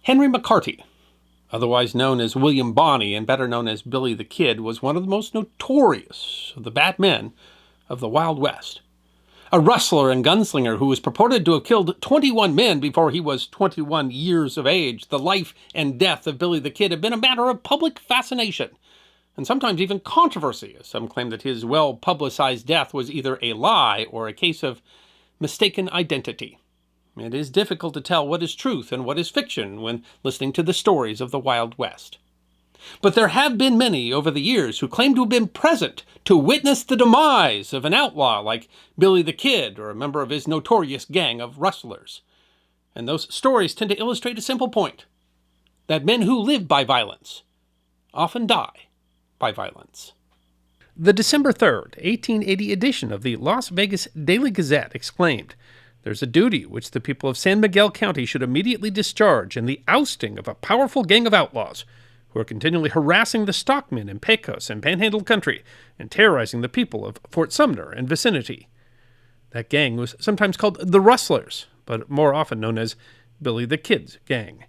Henry McCarty, otherwise known as William Bonney and better known as Billy the Kid, was one of the most notorious of the bad men of the Wild West. A rustler and gunslinger who was purported to have killed 21 men before he was 21 years of age, the life and death of Billy the Kid have been a matter of public fascination and sometimes even controversy, as some claim that his well-publicized death was either a lie or a case of mistaken identity. It is difficult to tell what is truth and what is fiction when listening to the stories of the Wild West. But there have been many over the years who claim to have been present to witness the demise of an outlaw like Billy the Kid or a member of his notorious gang of rustlers. And those stories tend to illustrate a simple point: that men who live by violence often die by violence. The December 3rd, 1880 edition of the Las Vegas Daily Gazette exclaimed, "There's a duty which the people of San Miguel County should immediately discharge in the ousting of a powerful gang of outlaws who are continually harassing the stockmen in Pecos and Panhandle country and terrorizing the people of Fort Sumner and vicinity." That gang was sometimes called the Rustlers, but more often known as Billy the Kid's gang.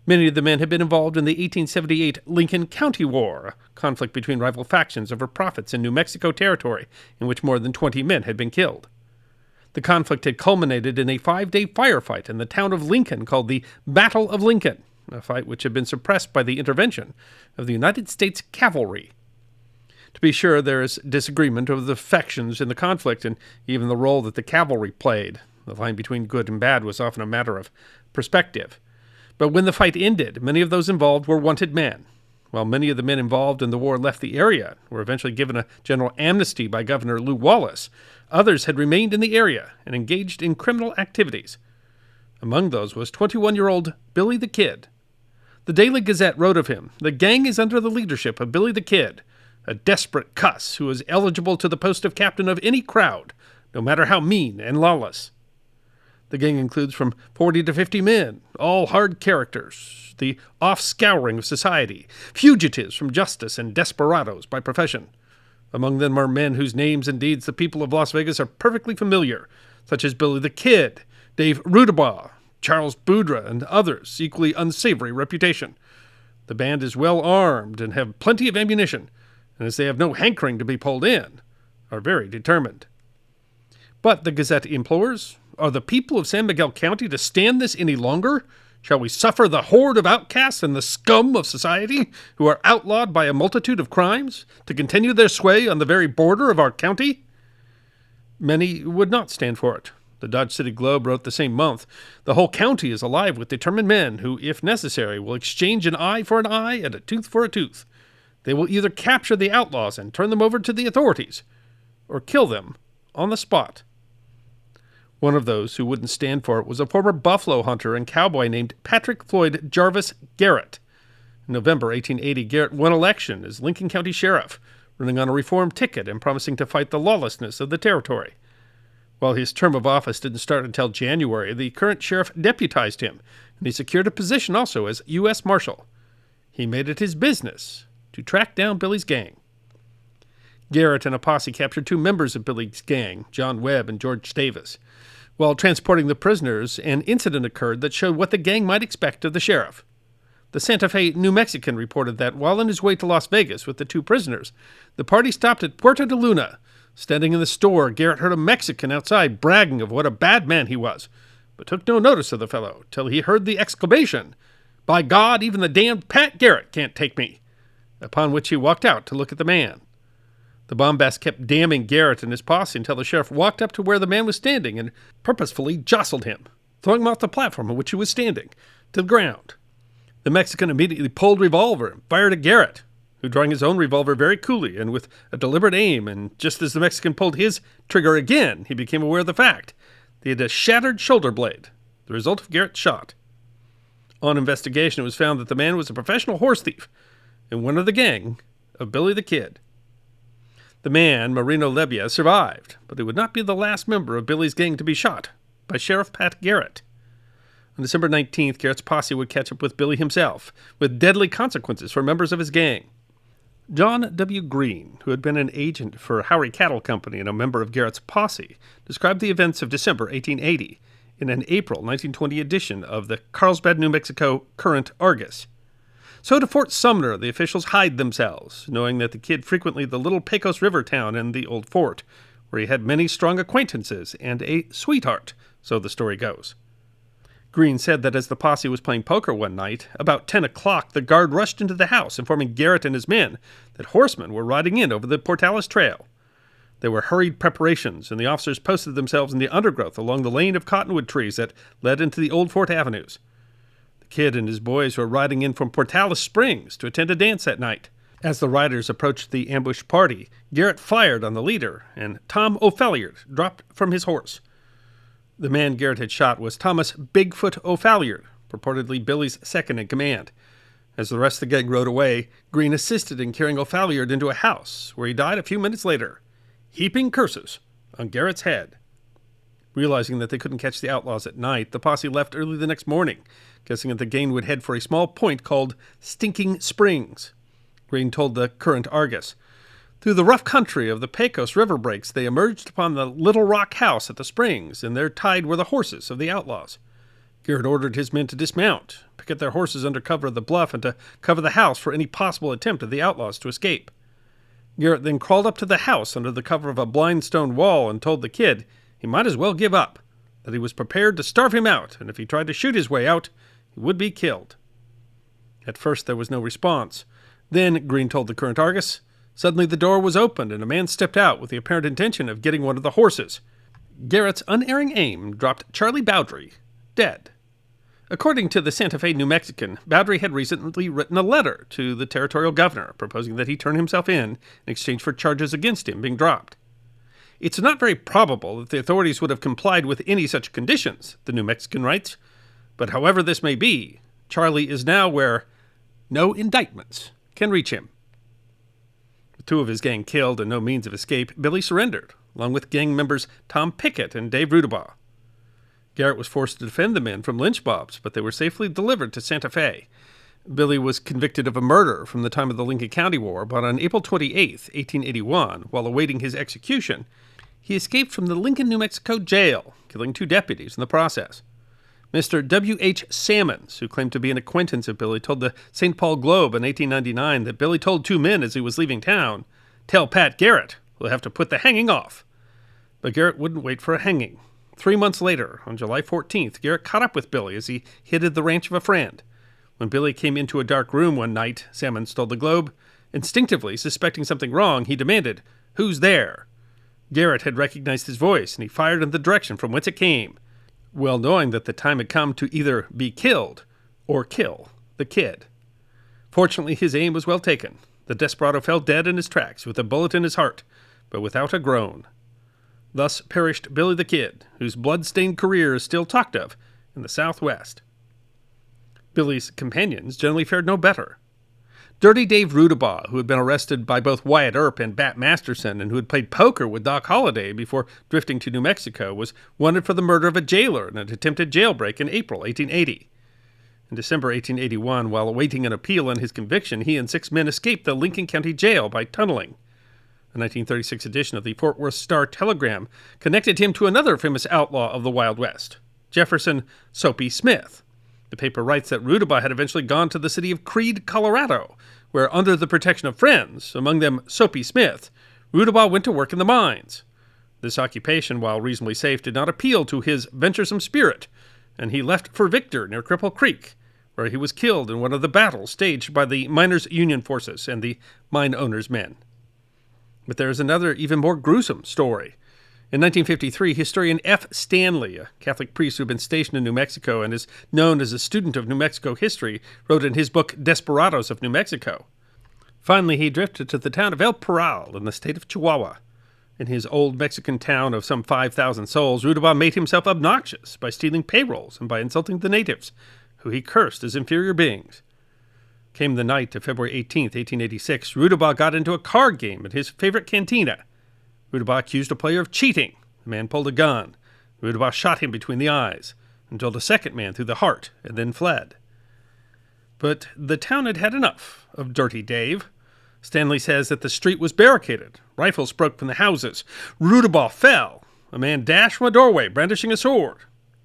Many of the men had been involved in the 1878 Lincoln County War, a conflict between rival factions over profits in New Mexico Territory, in which more than 20 men had been killed. The conflict had culminated in a 5-day firefight in the town of Lincoln called the Battle of Lincoln, a fight which had been suppressed by the intervention of the United States cavalry. To be sure, there is disagreement over the factions in the conflict and even the role that the cavalry played. The line between good and bad was often a matter of perspective. But when the fight ended, many of those involved were wanted men. While many of the men involved in the war left the area, were eventually given a general amnesty by Governor Lew Wallace, others had remained in the area and engaged in criminal activities. Among those was 21-year-old Billy the Kid. The Daily Gazette wrote of him, "The gang is under the leadership of Billy the Kid, a desperate cuss who is eligible to the post of captain of any crowd, no matter how mean and lawless. The gang includes from 40 to 50 men, all hard characters, the offscouring of society, fugitives from justice and desperadoes by profession. Among them are men whose names and deeds the people of Las Vegas are perfectly familiar, such as Billy the Kid, Dave Rudabaugh, Charles Boudreaux, and others equally unsavory reputation. The band is well armed and have plenty of ammunition, and as they have no hankering to be pulled in, are very determined." But the Gazette implores, are the people of San Miguel County to stand this any longer? Shall we suffer the horde of outcasts and the scum of society, who are outlawed by a multitude of crimes, to continue their sway on the very border of our county? Many would not stand for it. The Dodge City Globe wrote the same month, "The whole county is alive with determined men who, if necessary, will exchange an eye for an eye and a tooth for a tooth. They will either capture the outlaws and turn them over to the authorities, or kill them on the spot." One of those who wouldn't stand for it was a former buffalo hunter and cowboy named Patrick Floyd Jarvis Garrett. In November 1880, Garrett won election as Lincoln County Sheriff, running on a reform ticket and promising to fight the lawlessness of the territory. While his term of office didn't start until January, the current sheriff deputized him, and he secured a position also as U.S. Marshal. He made it his business to track down Billy's gang. Garrett and a posse captured 2 members of Billy's gang, John Webb and George Davis. While transporting the prisoners, an incident occurred that showed what the gang might expect of the sheriff. The Santa Fe New Mexican reported that while on his way to Las Vegas with the 2 prisoners, the party stopped at Puerto de Luna. Standing in the store, Garrett heard a Mexican outside bragging of what a bad man he was, but took no notice of the fellow till he heard the exclamation, "By God, even the damned Pat Garrett can't take me," upon which he walked out to look at the man. The bombast kept damning Garrett and his posse until the sheriff walked up to where the man was standing and purposefully jostled him, throwing him off the platform on which he was standing, to the ground. The Mexican immediately pulled a revolver and fired at Garrett, who, drawing his own revolver very coolly and with a deliberate aim, and just as the Mexican pulled his trigger again, he became aware of the fact that he had a shattered shoulder blade, the result of Garrett's shot. On investigation, it was found that the man was a professional horse thief and one of the gang of Billy the Kid. The man, Marino Lebbia, survived, but he would not be the last member of Billy's gang to be shot by Sheriff Pat Garrett. On December 19th, Garrett's posse would catch up with Billy himself, with deadly consequences for members of his gang. John W. Green, who had been an agent for Howry Cattle Company and a member of Garrett's posse, described the events of December 1880 in an April 1920 edition of the Carlsbad, New Mexico Current Argus. So to Fort Sumner the officials hied themselves, knowing that the kid frequented the little Pecos River town and the old fort, where he had many strong acquaintances and a sweetheart, so the story goes. Green said that as the posse was playing poker one night, about 10 o'clock, the guard rushed into the house, informing Garrett and his men that horsemen were riding in over the Portales Trail. There were hurried preparations, and the officers posted themselves in the undergrowth along the lane of cottonwood trees that led into the old fort avenues. The kid and his boys were riding in from Portales Springs to attend a dance that night. As the riders approached the ambushed party, Garrett fired on the leader, and Tom O'Phalliard dropped from his horse. The man Garrett had shot was Thomas Bigfoot O'Phalliard, purportedly Billy's second in command. As the rest of the gang rode away, Green assisted in carrying O'Phalliard into a house, where he died a few minutes later, heaping curses on Garrett's head. Realizing that they couldn't catch the outlaws at night, the posse left early the next morning, guessing that the gang would head for a small point called Stinking Springs. Green told the Current Argus, "Through the rough country of the Pecos River breaks, they emerged upon the Little Rock house at the springs, and there tied were the horses of the outlaws. Garrett ordered his men to dismount, picket their horses under cover of the bluff, and to cover the house for any possible attempt of the outlaws to escape. Garrett then crawled up to the house under the cover of a blind stone wall and told the kid he might as well give up, that he was prepared to starve him out, and if he tried to shoot his way out, he would be killed." At first there was no response. Then, Green told the Current Argus, suddenly the door was opened and a man stepped out with the apparent intention of getting one of the horses. Garrett's unerring aim dropped Charlie Bowdry, dead. According to the Santa Fe New Mexican, Bowdry had recently written a letter to the territorial governor proposing that he turn himself in exchange for charges against him being dropped. "It's not very probable that the authorities would have complied with any such conditions," the New Mexican writes, "but however this may be, Charlie is now where no indictments can reach him." With two of his gang killed and no means of escape, Billy surrendered, along with gang members Tom Pickett and Dave Rudabaugh. Garrett was forced to defend the men from lynch mobs, but they were safely delivered to Santa Fe. Billy was convicted of a murder from the time of the Lincoln County War, but on April 28, 1881, while awaiting his execution, he escaped from the Lincoln, New Mexico jail, killing 2 deputies in the process. Mr. W.H. Sammons, who claimed to be an acquaintance of Billy, told the St. Paul Globe in 1899 that Billy told 2 men as he was leaving town, "Tell Pat Garrett we'll have to put the hanging off." But Garrett wouldn't wait for a hanging. 3 months later, on July 14th, Garrett caught up with Billy as he hid at the ranch of a friend. When Billy came into a dark room one night, Sammons told the Globe, instinctively suspecting something wrong, he demanded, "Who's there?" Garrett had recognized his voice, and he fired in the direction from whence it came, well knowing that the time had come to either be killed or kill the kid. Fortunately, his aim was well taken. The desperado fell dead in his tracks with a bullet in his heart, but without a groan. Thus perished Billy the Kid, whose blood-stained career is still talked of in the Southwest. Billy's companions generally fared no better. Dirty Dave Rudabaugh, who had been arrested by both Wyatt Earp and Bat Masterson and who had played poker with Doc Holliday before drifting to New Mexico, was wanted for the murder of a jailer in an attempted jailbreak in April 1880. In December 1881, while awaiting an appeal on his conviction, he and 6 men escaped the Lincoln County Jail by tunneling. A 1936 edition of the Fort Worth Star-Telegram connected him to another famous outlaw of the Wild West, Jefferson Soapy Smith. The paper writes that Rudabaugh had eventually gone to the city of Creede, Colorado, where, under the protection of friends, among them Soapy Smith, Rudabaugh went to work in the mines. This occupation, while reasonably safe, did not appeal to his venturesome spirit, and he left for Victor near Cripple Creek, where he was killed in one of the battles staged by the Miners' Union forces and the mine owners' men. But there is another, even more gruesome story. In 1953, historian F. Stanley, a Catholic priest who had been stationed in New Mexico and is known as a student of New Mexico history, wrote in his book Desperados of New Mexico. Finally, he drifted to the town of El Parral in the state of Chihuahua. In his old Mexican town of some 5,000 souls, Rudabaugh made himself obnoxious by stealing payrolls and by insulting the natives, who he cursed as inferior beings. Came the night of February 18th, 1886, Rudabaugh got into a card game at his favorite cantina. Rudabaugh accused a player of cheating. The man pulled a gun. Rudabaugh shot him between the eyes and drilled a second man through the heart and then fled. But the town had had enough of Dirty Dave. Stanley says that the street was barricaded. Rifles broke from the houses. Rudabaugh fell. A man dashed from a doorway, brandishing a sword.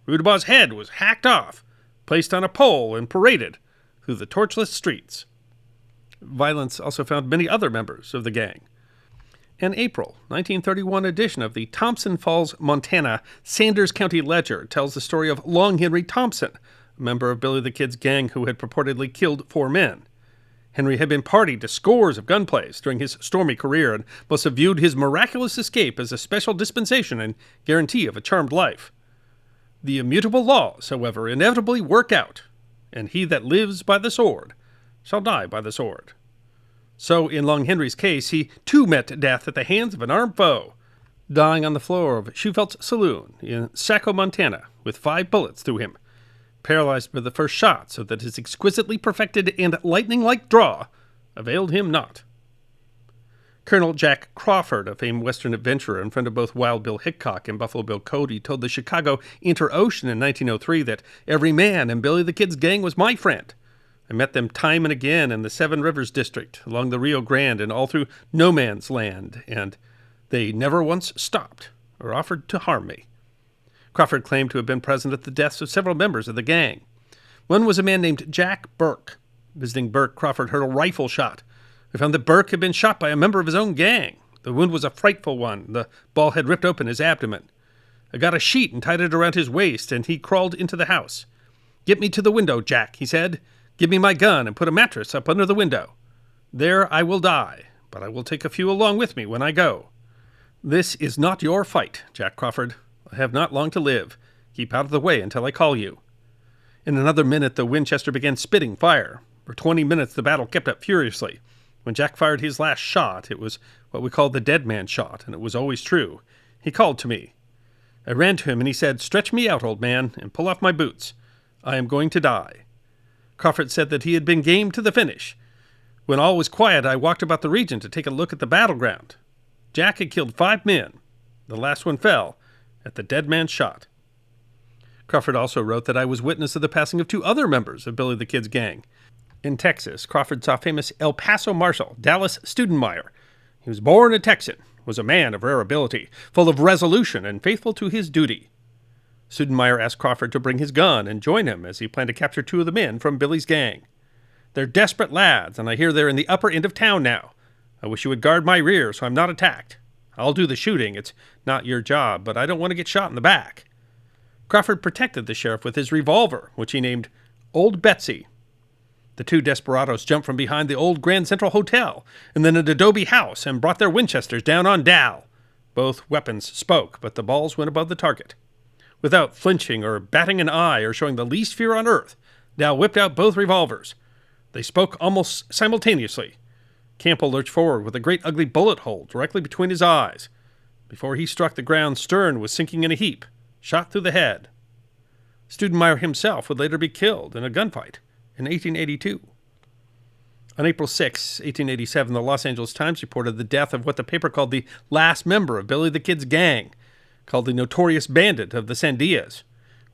Rudabaugh's head was hacked off, placed on a pole, and paraded through the torchless streets. Violence also found many other members of the gang. An April 1931 edition of the Thompson Falls, Montana, Sanders County Ledger tells the story of Long Henry Thompson, a member of Billy the Kid's gang who had purportedly killed 4 men. Henry had been party to scores of gunplays during his stormy career and must have viewed his miraculous escape as a special dispensation and guarantee of a charmed life. The immutable laws, however, inevitably work out, and he that lives by the sword shall die by the sword. So, in Long Henry's case, he too met death at the hands of an armed foe, dying on the floor of Schufeldt's Saloon in Saco, Montana, with 5 bullets through him, paralyzed by the first shot, so that his exquisitely perfected and lightning-like draw availed him not. Colonel Jack Crawford, a famed Western adventurer and friend of both Wild Bill Hickok and Buffalo Bill Cody, told the Chicago Inter-Ocean in 1903 that every man in Billy the Kid's gang was my friend. I met them time and again in the Seven Rivers district, along the Rio Grande, and all through No Man's Land, and they never once stopped or offered to harm me. Crawford claimed to have been present at the deaths of several members of the gang. One was a man named Jack Burke. Visiting Burke, Crawford heard a rifle shot. He found that Burke had been shot by a member of his own gang. The wound was a frightful one. The ball had ripped open his abdomen. I got a sheet and tied it around his waist, and he crawled into the house. "Get me to the window, Jack," he said. "Give me my gun and put a mattress up under the window. There I will die, but I will take a few along with me when I go." "This is not your fight, Jack Crawford. I have not long to live. Keep out of the way until I call you." In another minute, the Winchester began spitting fire. For 20 minutes, the battle kept up furiously. When Jack fired his last shot, it was what we call the dead man shot, and it was always true. He called to me. I ran to him, and he said, "Stretch me out, old man, and pull off my boots. I am going to die." Crawford said that he had been game to the finish. When all was quiet, I walked about the region to take a look at the battleground. Jack had killed 5 men. The last one fell at the dead man's shot. Crawford also wrote that I was witness of the passing of 2 other members of Billy the Kid's gang. In Texas, Crawford saw famous El Paso Marshal Dallas Studenmeyer. He was born a Texan, was a man of rare ability, full of resolution and faithful to his duty. Studenmeyer asked Crawford to bring his gun and join him as he planned to capture 2 of the men from Billy's gang. "They're desperate lads, and I hear they're in the upper end of town now. I wish you would guard my rear so I'm not attacked. I'll do the shooting. It's not your job, but I don't want to get shot in the back." Crawford protected the sheriff with his revolver, which he named Old Betsy. The 2 desperados jumped from behind the old Grand Central Hotel and then an adobe house and brought their Winchesters down on Dal. Both weapons spoke, but the balls went above the target. Without flinching or batting an eye or showing the least fear on earth, Dal whipped out both revolvers. They spoke almost simultaneously. Campbell lurched forward with a great ugly bullet hole directly between his eyes. Before he struck the ground, Stern was sinking in a heap, shot through the head. Studenmeyer himself would later be killed in a gunfight in 1882. On April 6, 1887, the Los Angeles Times reported the death of what the paper called the last member of Billy the Kid's gang, called the Notorious Bandit of the Sandias,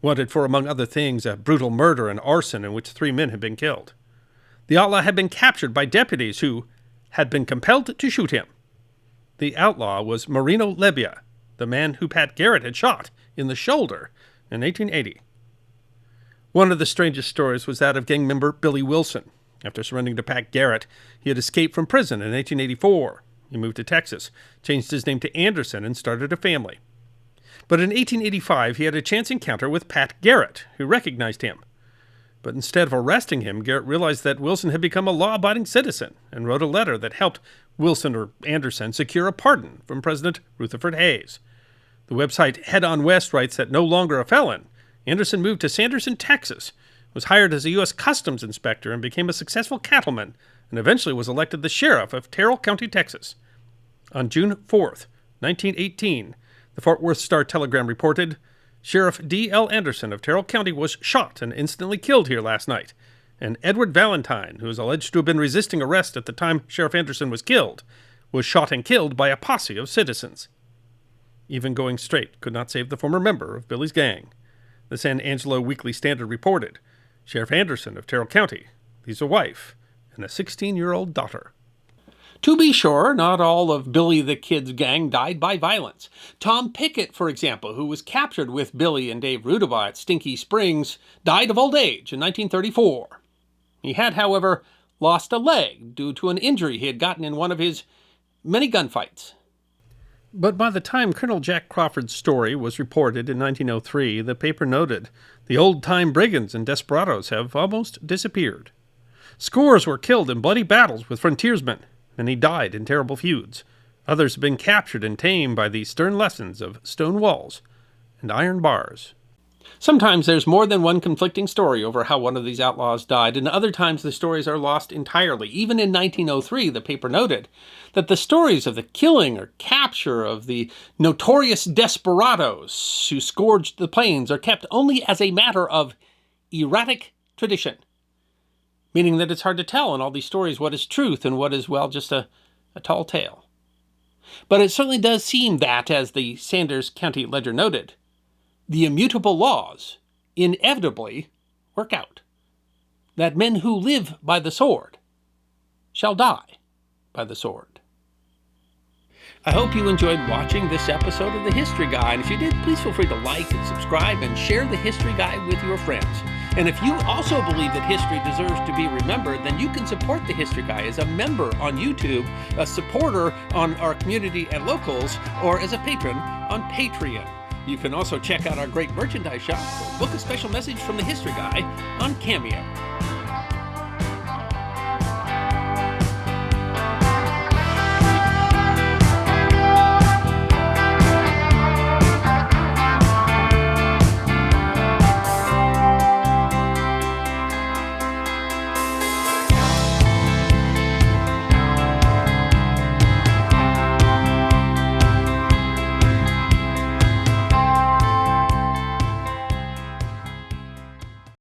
wanted for, among other things, a brutal murder and arson in which 3 men had been killed. The outlaw had been captured by deputies who had been compelled to shoot him. The outlaw was Marino Lebbia, the man who Pat Garrett had shot in the shoulder in 1880. One of the strangest stories was that of gang member Billy Wilson. After surrendering to Pat Garrett, he had escaped from prison in 1884. He moved to Texas, changed his name to Anderson, and started a family. But in 1885, he had a chance encounter with Pat Garrett, who recognized him. But instead of arresting him, Garrett realized that Wilson had become a law-abiding citizen and wrote a letter that helped Wilson or Anderson secure a pardon from President Rutherford Hayes. The website Head On West writes that no longer a felon, Anderson moved to Sanderson, Texas, was hired as a U.S. Customs inspector and became a successful cattleman, and eventually was elected the sheriff of Terrell County, Texas. On June 4th, 1918, the Fort Worth Star-Telegram reported, "Sheriff D.L. Anderson of Terrell County was shot and instantly killed here last night, and Edward Valentine, who is alleged to have been resisting arrest at the time Sheriff Anderson was killed, was shot and killed by a posse of citizens." Even going straight could not save the former member of Billy's gang. The San Angelo Weekly Standard reported, "Sheriff Anderson of Terrell County leaves a wife and a 16-year-old daughter." To be sure, not all of Billy the Kid's gang died by violence. Tom Pickett, for example, who was captured with Billy and Dave Rudabaugh at Stinky Springs, died of old age in 1934. He had, however, lost a leg due to an injury he had gotten in one of his many gunfights. But by the time Colonel Jack Crawford's story was reported in 1903, the paper noted, the old-time brigands and desperados have almost disappeared. Scores were killed in bloody battles with frontiersmen. Many died in terrible feuds. Others have been captured and tamed by the stern lessons of stone walls and iron bars. Sometimes there's more than one conflicting story over how one of these outlaws died, and other times the stories are lost entirely. Even in 1903, the paper noted that the stories of the killing or capture of the notorious desperados who scourged the plains are kept only as a matter of erratic tradition, meaning that it's hard to tell in all these stories what is truth and what is, well, just a tall tale. But it certainly does seem that, as the Sanders County Ledger noted, the immutable laws inevitably work out, that men who live by the sword shall die by the sword. I hope you enjoyed watching this episode of The History Guy, and if you did, please feel free to like and subscribe and share The History Guy with your friends. And if you also believe that history deserves to be remembered, then you can support The History Guy as a member on YouTube, a supporter on our community at Locals, or as a patron on Patreon. You can also check out our great merchandise shop or book a special message from The History Guy on Cameo.